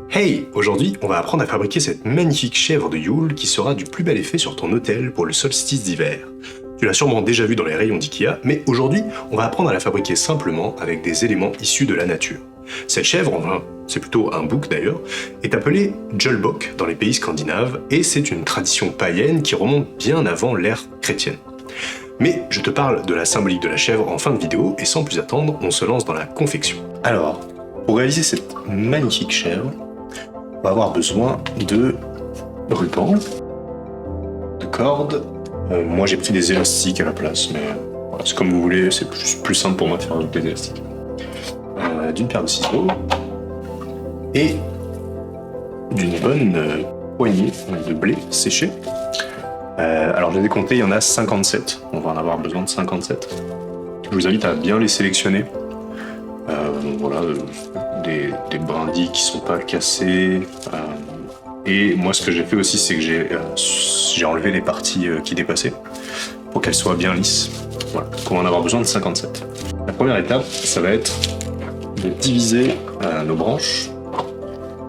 Hey! Aujourd'hui, on va apprendre à fabriquer cette magnifique chèvre de Yule qui sera du plus bel effet sur ton hôtel pour le solstice d'hiver. Tu l'as sûrement déjà vu dans les rayons d'IKEA, mais aujourd'hui, on va apprendre à la fabriquer simplement avec des éléments issus de la nature. Cette chèvre, enfin, c'est plutôt un bouc d'ailleurs, est appelée Jolbok dans les pays scandinaves et c'est une tradition païenne qui remonte bien avant l'ère chrétienne. Mais je te parle de la symbolique de la chèvre en fin de vidéo et sans plus attendre, on se lance dans la confection. Alors, pour réaliser cette magnifique chèvre, on va avoir besoin de rubans, de cordes. Moi j'ai pris des élastiques à la place, mais voilà, c'est comme vous voulez, c'est plus simple pour moi de faire avec des élastiques. D'une paire de ciseaux et d'une bonne poignée de blé séché. Alors je les ai comptés, il y en a 57, on va en avoir besoin de 57. Je vous invite à bien les sélectionner. Voilà, des brindilles qui sont pas cassées. Et moi ce que j'ai fait aussi c'est que j'ai enlevé les parties qui dépassaient pour qu'elles soient bien lisses. Voilà, donc on va en avoir besoin de 57. La première étape, ça va être de diviser nos branches.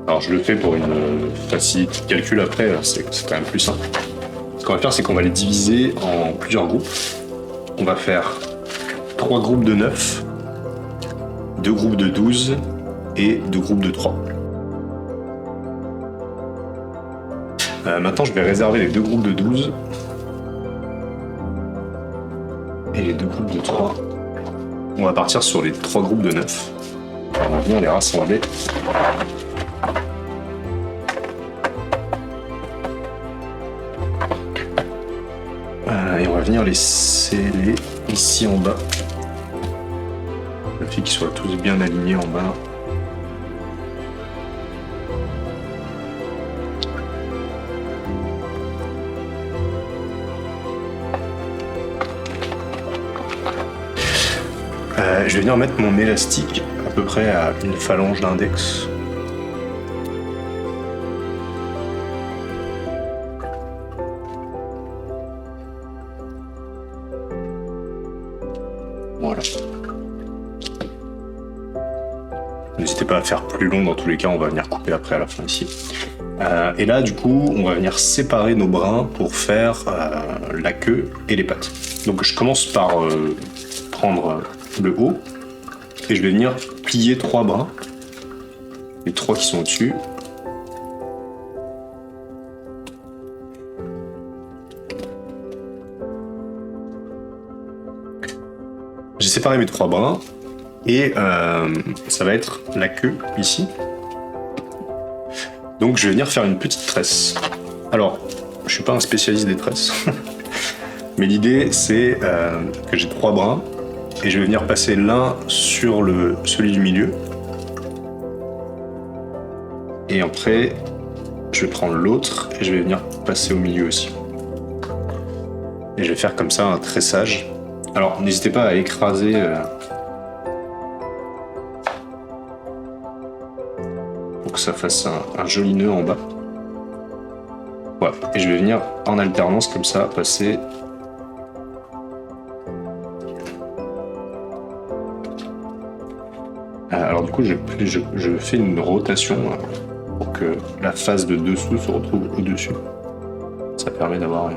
Alors je le fais pour une facilité de calcul après, c'est quand même plus simple. Ce qu'on va faire, c'est qu'on va les diviser en plusieurs groupes. On va faire 3 groupes de 9, 2 groupes de 12 et 2 groupes de 3. Maintenant, je vais réserver les 2 groupes de 12 et les 2 groupes de 3. On va partir sur les 3 groupes de 9. On va venir les rassembler. Et on va venir les sceller ici en bas. Le fait qu'ils soient tous bien alignés en bas. Je vais venir mettre mon élastique à peu près à une phalange d'index. Voilà. N'hésitez pas à faire plus long, dans tous les cas, on va venir couper après à la fin ici. Et là, du coup, on va venir séparer nos brins pour faire la queue et les pattes. Donc je commence par prendre le haut et je vais venir plier 3 brins, les 3 qui sont au-dessus. J'ai séparé mes 3 brins et ça va être la queue ici. Donc je vais venir faire une petite tresse. Alors, je suis pas un spécialiste des tresses, mais l'idée c'est que j'ai 3 brins et je vais venir passer l'un sur celui du milieu. Et après, je vais prendre l'autre et je vais venir passer au milieu aussi. Et je vais faire comme ça un tressage. Alors n'hésitez pas à écraser pour que ça fasse un joli nœud en bas. Voilà, et je vais venir en alternance comme ça passer alors du coup je fais une rotation pour que la face de dessous se retrouve au-dessus. Ça permet d'avoir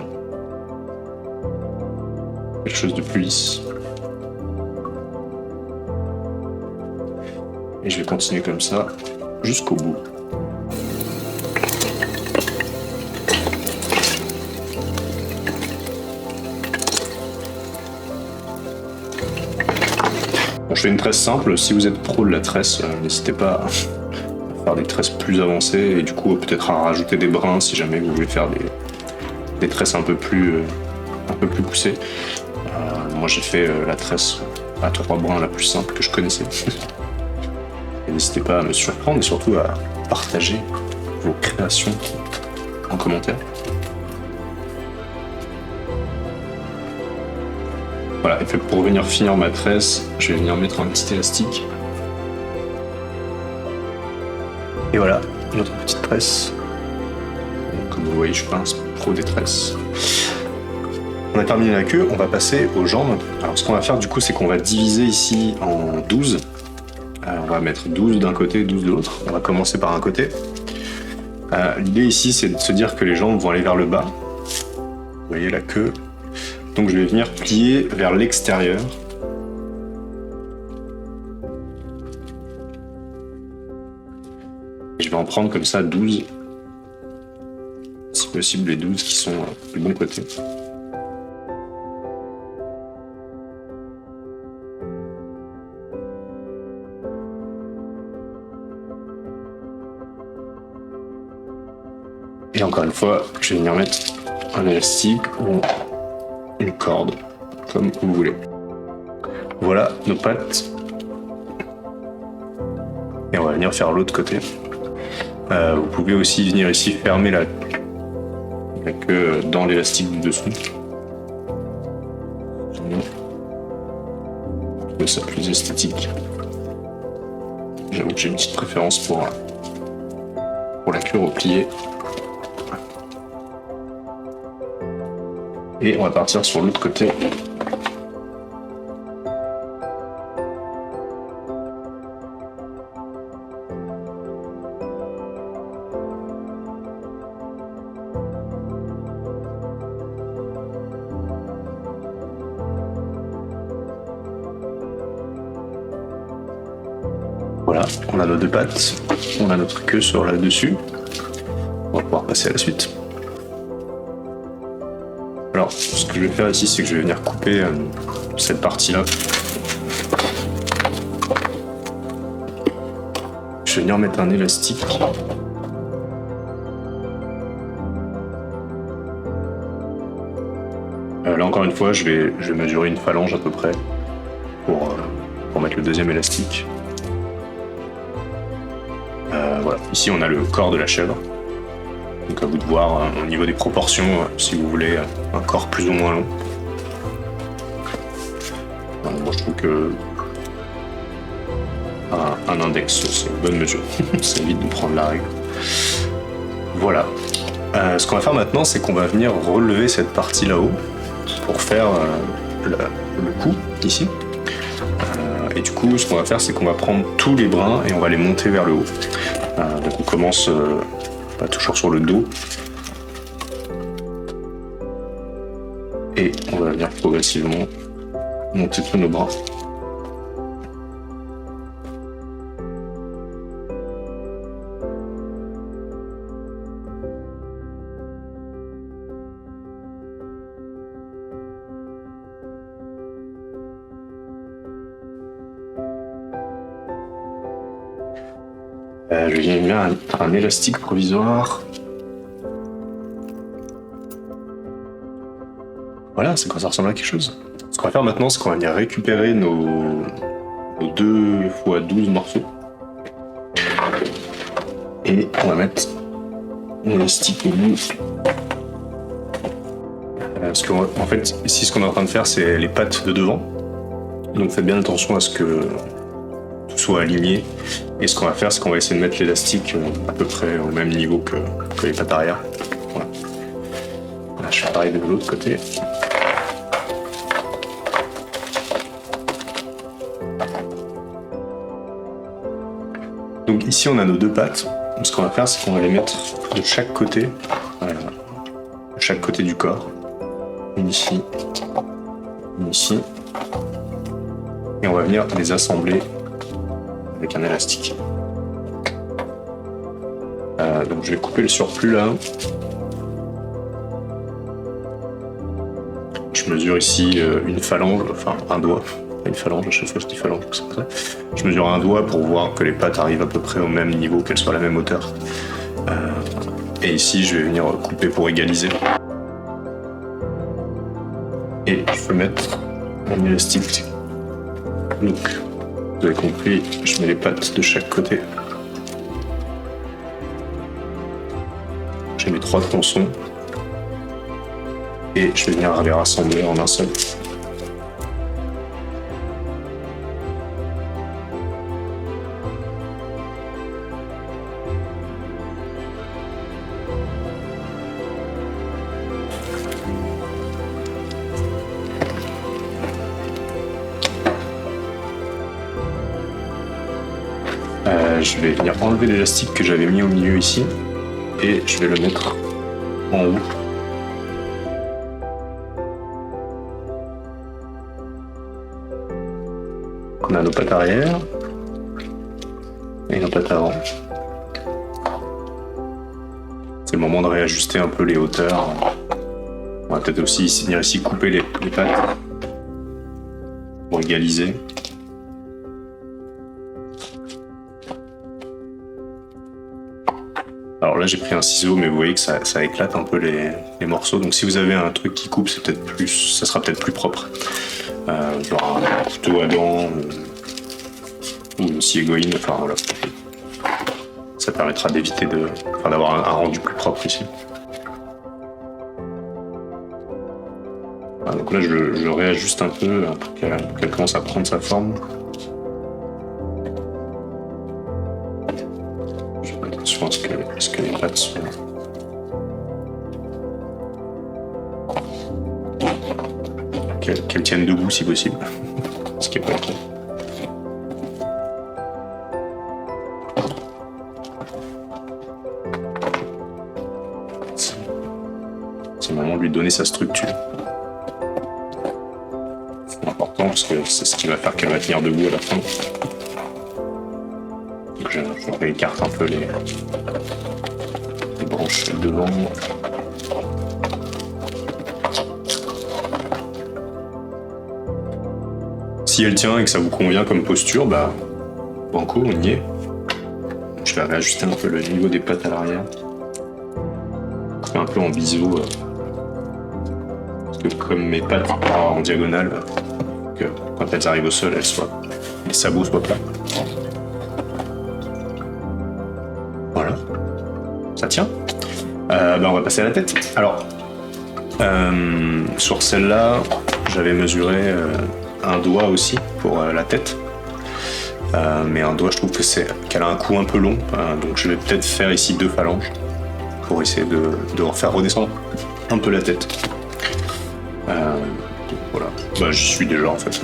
quelque chose de plus lisse. Et je vais continuer comme ça jusqu'au bout. Bon, je fais une tresse simple. Si vous êtes pro de la tresse, n'hésitez pas à faire des tresses plus avancées et du coup peut-être à rajouter des brins si jamais vous voulez faire des tresses un peu plus poussées. Moi j'ai fait la tresse à 3 brins la plus simple que je connaissais. Et n'hésitez pas à me surprendre et surtout à partager vos créations en commentaire. Voilà, et pour venir finir ma tresse, je vais venir mettre un petit élastique. Et voilà, notre petite tresse. Comme vous voyez, je suis pas un pro des tresses. On a terminé la queue, on va passer aux jambes. Alors ce qu'on va faire du coup, c'est qu'on va diviser ici en 12. On va mettre 12 d'un côté, 12 de l'autre. On va commencer par un côté. L'idée ici, c'est de se dire que les jambes vont aller vers le bas. Vous voyez la queue. Donc je vais venir plier vers l'extérieur. Et je vais en prendre comme ça 12. Si possible les 12 qui sont du bon côté. Et encore une fois, je vais venir mettre un élastique ou une corde, comme vous voulez. Voilà nos pattes. Et on va venir faire l'autre côté. Vous pouvez aussi venir ici fermer la queue dans l'élastique du dessous. Je trouve ça plus esthétique. J'avoue que j'ai une petite préférence pour la queue repliée. Et on va partir sur l'autre côté. Voilà, on a nos deux pattes, on a notre queue sur là-dessus. On va pouvoir passer à la suite. Alors, ce que je vais faire ici, c'est que je vais venir couper cette partie-là. Je vais venir mettre un élastique. Là, encore une fois, je vais mesurer une phalange à peu près pour mettre le deuxième élastique. Voilà. Ici, on a le corps de la chèvre. Donc à vous de voir au niveau des proportions, si vous voulez un corps plus ou moins long. Moi je trouve que un index c'est une bonne mesure, ça évite de prendre la règle. Voilà. Ce qu'on va faire maintenant, c'est qu'on va venir relever cette partie là-haut pour faire le cou ici. Et du coup, ce qu'on va faire, c'est qu'on va prendre tous les brins et on va les monter vers le haut. Donc on commence toujours sur le dos. Et on va venir progressivement monter tous nos bras. Je viens mettre un élastique provisoire. Voilà, c'est quand ça ressemble à quelque chose. Ce qu'on va faire maintenant, c'est qu'on va venir récupérer nos 2 x 12 morceaux. Et on va mettre l'élastique au bout. Parce qu'en fait, ici, ce qu'on est en train de faire, c'est les pattes de devant. Donc faites bien attention à ce que tout soit aligné. Et ce qu'on va faire, c'est qu'on va essayer de mettre l'élastique à peu près au même niveau que les pattes arrière. Voilà. Là, je fais pareil de l'autre côté. Donc ici, on a nos 2 pattes. Donc, ce qu'on va faire, c'est qu'on va les mettre de chaque côté, voilà, de chaque côté du corps. Une ici, une ici. Et on va venir les assembler avec un élastique. Donc je vais couper le surplus là. Je mesure ici une phalange, enfin un doigt. Pas une phalange, à chaque fois je dis phalange, c'est pour ça. Je mesure un doigt pour voir que les pattes arrivent à peu près au même niveau, qu'elles soient à la même hauteur. Et ici je vais venir couper pour égaliser. Et je peux mettre mon élastique. Donc, vous avez compris, je mets les pattes de chaque côté. J'ai mes 3 tronçons. Et je vais venir les rassembler en un seul. je vais venir enlever l'élastique que j'avais mis au milieu ici et je vais le mettre en haut. On a nos pattes arrière et nos pattes avant. C'est le moment de réajuster un peu les hauteurs. On va peut-être aussi venir ici couper les pattes pour égaliser. Alors là j'ai pris un ciseau, mais vous voyez que ça éclate un peu les morceaux. Donc si vous avez un truc qui coupe, ça sera peut-être plus propre. Genre un couteau à dents ou une scie égoïne, enfin voilà. Ça permettra d'éviter d'avoir un rendu plus propre ici. Voilà, donc là je réajuste un peu pour qu'elle commence à prendre sa forme. Je fais attention à ce que les pattes soient. Qu'elles tiennent debout si possible, ce qui est pas le cas. C'est le moment de lui donner sa structure. C'est important parce que c'est ce qui va faire qu'elle va tenir debout à la fin. Donc je réécarte un peu les branches devant. Si elle tient et que ça vous convient comme posture, bah banco, on y est. Je vais réajuster un peu le niveau des pattes à l'arrière. Un peu en biseau. Parce que comme mes pattes sont en diagonale, que quand elles arrivent au sol, les sabots soient plats. Voilà. Ça tient. On va passer à la tête. Alors, sur celle-là, j'avais mesuré un doigt aussi pour la tête. Mais un doigt, je trouve qu'elle a un cou un peu long. Donc je vais peut-être faire ici 2 phalanges pour essayer de faire redescendre un peu la tête. Donc voilà. J'y suis déjà en fait.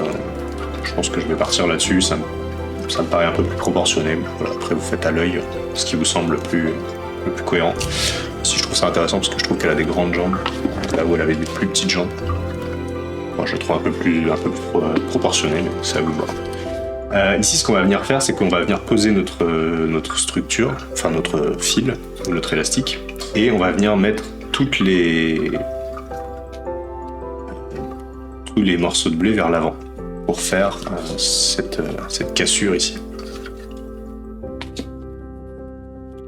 Je pense que je vais partir là-dessus. Ça me paraît un peu plus proportionné. Voilà. Après, vous faites à l'œil ce qui vous semble le plus cohérent. Si je trouve ça intéressant parce que je trouve qu'elle a des grandes jambes, là où elle avait des plus petites jambes. Moi, je le trouve un peu plus proportionné, mais c'est à vous de voir. Ici, ce qu'on va venir faire, c'est qu'on va venir poser notre structure, enfin notre fil, notre élastique, et on va venir mettre tous les morceaux de blé vers l'avant pour faire cette cassure ici.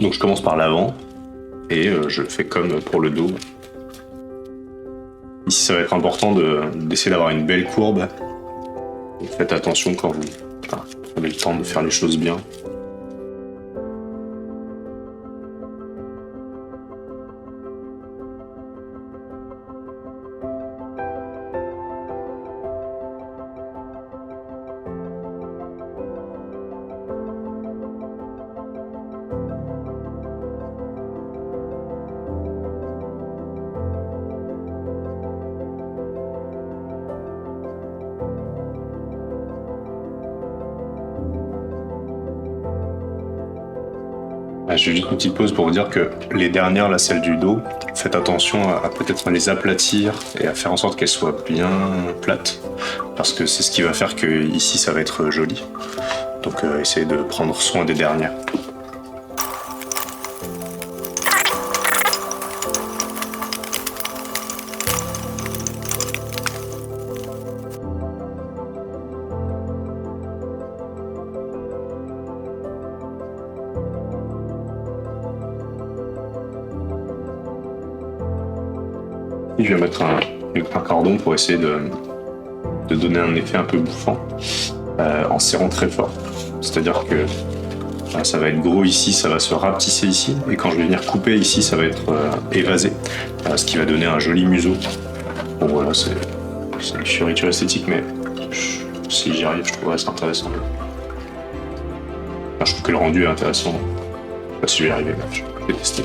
Donc je commence par l'avant et je fais comme pour le dos. Ici, ça va être important d'essayer d'avoir une belle courbe. Faites attention quand vous prenez le temps de faire les choses bien. Je fais juste une petite pause pour vous dire que les dernières, là, celle du dos, faites attention à peut-être les aplatir et à faire en sorte qu'elles soient bien plates, parce que c'est ce qui va faire que ici ça va être joli. Donc essayez de prendre soin des dernières. Je vais mettre un cordon pour essayer de donner un effet un peu bouffant en serrant très fort. C'est-à-dire que ça va être gros ici, ça va se rapetisser ici, et quand je vais venir couper ici, ça va être évasé, ce qui va donner un joli museau. Bon voilà, c'est une fioriture esthétique, mais si j'y arrive, je trouverais ça intéressant. Enfin, je trouve que le rendu est intéressant. Pas si je vais y arriver, je vais tester.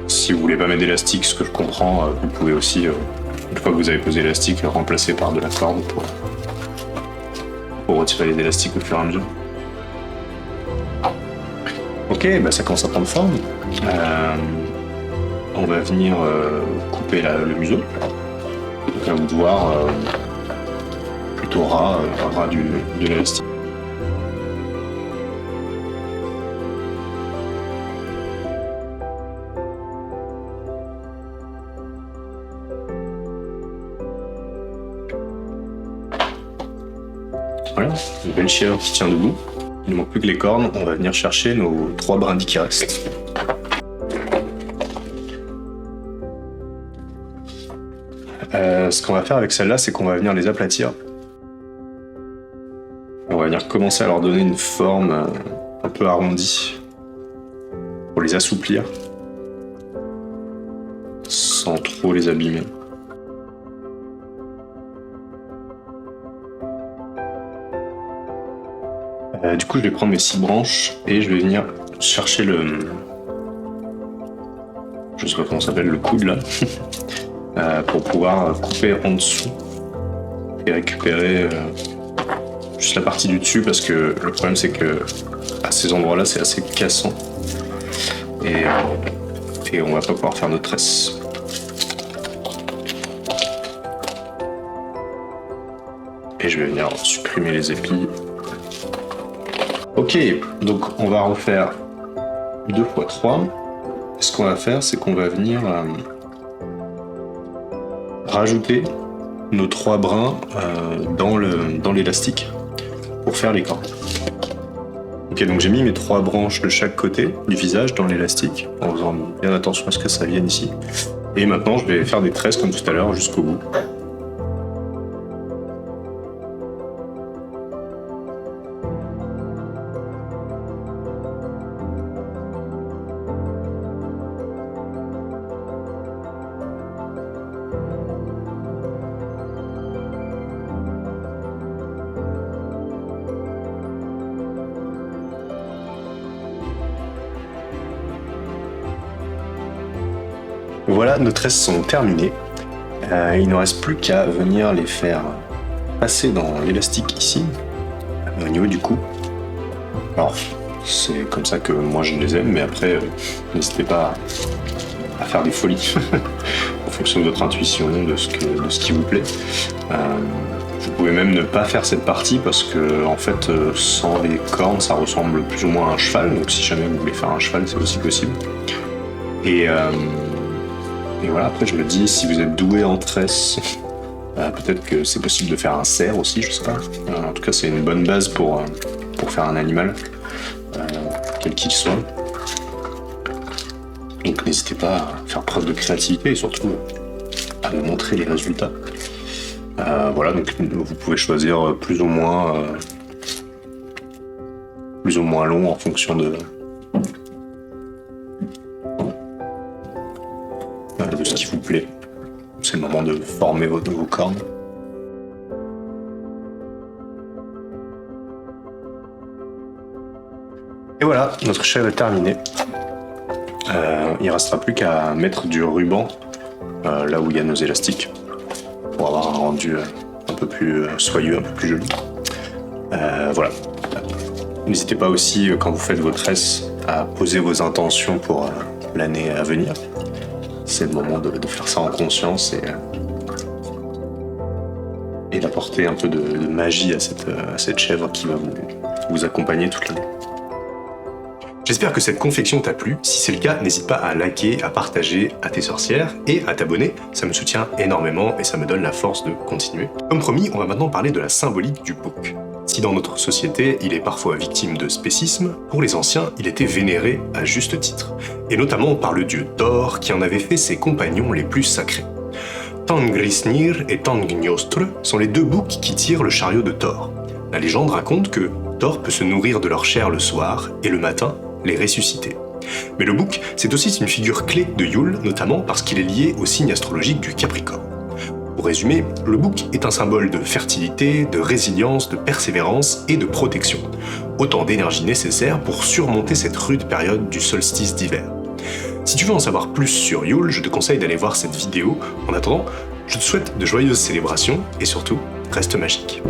Si vous voulez pas mettre d'élastique, ce que je comprends, vous pouvez aussi, une fois que vous avez posé l'élastique, le remplacer par de la corde pour retirer les élastiques au fur et à mesure. Ok, bah ça commence à prendre forme. On va venir couper le museau. Donc à vous de voir, plutôt ras de l'élastique. Voilà, une belle chèvre qui tient debout. Il ne manque plus que les cornes, on va venir chercher nos 3 brindilles qui restent. Ce qu'on va faire avec celle-là, c'est qu'on va venir les aplatir. On va venir commencer à leur donner une forme un peu arrondie pour les assouplir sans trop les abîmer. Du coup, je vais prendre mes 6 branches et je vais venir chercher je sais pas comment ça s'appelle, le coude là, pour pouvoir couper en dessous et récupérer juste la partie du dessus, parce que le problème c'est que à ces endroits-là c'est assez cassant et on va pas pouvoir faire notre tresse. Et je vais venir supprimer les épis. Ok, donc on va refaire 2 x 3. Et ce qu'on va faire, c'est qu'on va venir rajouter nos 3 brins dans l'élastique pour faire les cornes. Ok, donc j'ai mis mes 3 branches de chaque côté du visage dans l'élastique, en faisant bien attention à ce que ça vienne ici. Et maintenant, je vais faire des tresses comme tout à l'heure jusqu'au bout. Voilà, nos tresses sont terminées. Il ne reste plus qu'à venir les faire passer dans l'élastique ici, au niveau du cou. Alors, c'est comme ça que moi je les aime, mais après, n'hésitez pas à faire des folies en fonction de votre intuition, de ce qui vous plaît. Vous pouvez même ne pas faire cette partie parce que, en fait, sans les cornes, ça ressemble plus ou moins à un cheval. Donc, si jamais vous voulez faire un cheval, c'est aussi possible. Et voilà, après je me dis, si vous êtes doué en tresse, peut-être que c'est possible de faire un cerf aussi, je sais pas. En tout cas, c'est une bonne base pour faire un animal, quel qu'il soit. Donc n'hésitez pas à faire preuve de créativité et surtout à me montrer les résultats. Voilà, donc vous pouvez choisir plus ou moins long en fonction de ce qui vous plaît. C'est le moment de former vos cornes. Et voilà, notre chèvre est terminée. Il ne restera plus qu'à mettre du ruban là où il y a nos élastiques pour avoir un rendu un peu plus soyeux, un peu plus joli. Voilà. N'hésitez pas aussi, quand vous faites vos tresses, à poser vos intentions pour l'année à venir. C'est le moment de faire ça en conscience et d'apporter un peu de magie à cette chèvre qui va vous accompagner toute l'année. J'espère que cette confection t'a plu. Si c'est le cas, n'hésite pas à liker, à partager à tes sorcières et à t'abonner. Ça me soutient énormément et ça me donne la force de continuer. Comme promis, on va maintenant parler de la symbolique du bouc. Si dans notre société, il est parfois victime de spécisme, pour les anciens, il était vénéré à juste titre. Et notamment par le dieu Thor, qui en avait fait ses compagnons les plus sacrés. Tangrisnir et Tangnjostre sont les 2 boucs qui tirent le chariot de Thor. La légende raconte que Thor peut se nourrir de leur chair le soir et le matin, les ressusciter. Mais le bouc, c'est aussi une figure clé de Yule, notamment parce qu'il est lié au signe astrologique du Capricorne. Pour résumer, le bouc est un symbole de fertilité, de résilience, de persévérance et de protection. Autant d'énergie nécessaire pour surmonter cette rude période du solstice d'hiver. Si tu veux en savoir plus sur Yule, je te conseille d'aller voir cette vidéo. En attendant, je te souhaite de joyeuses célébrations et surtout, reste magique.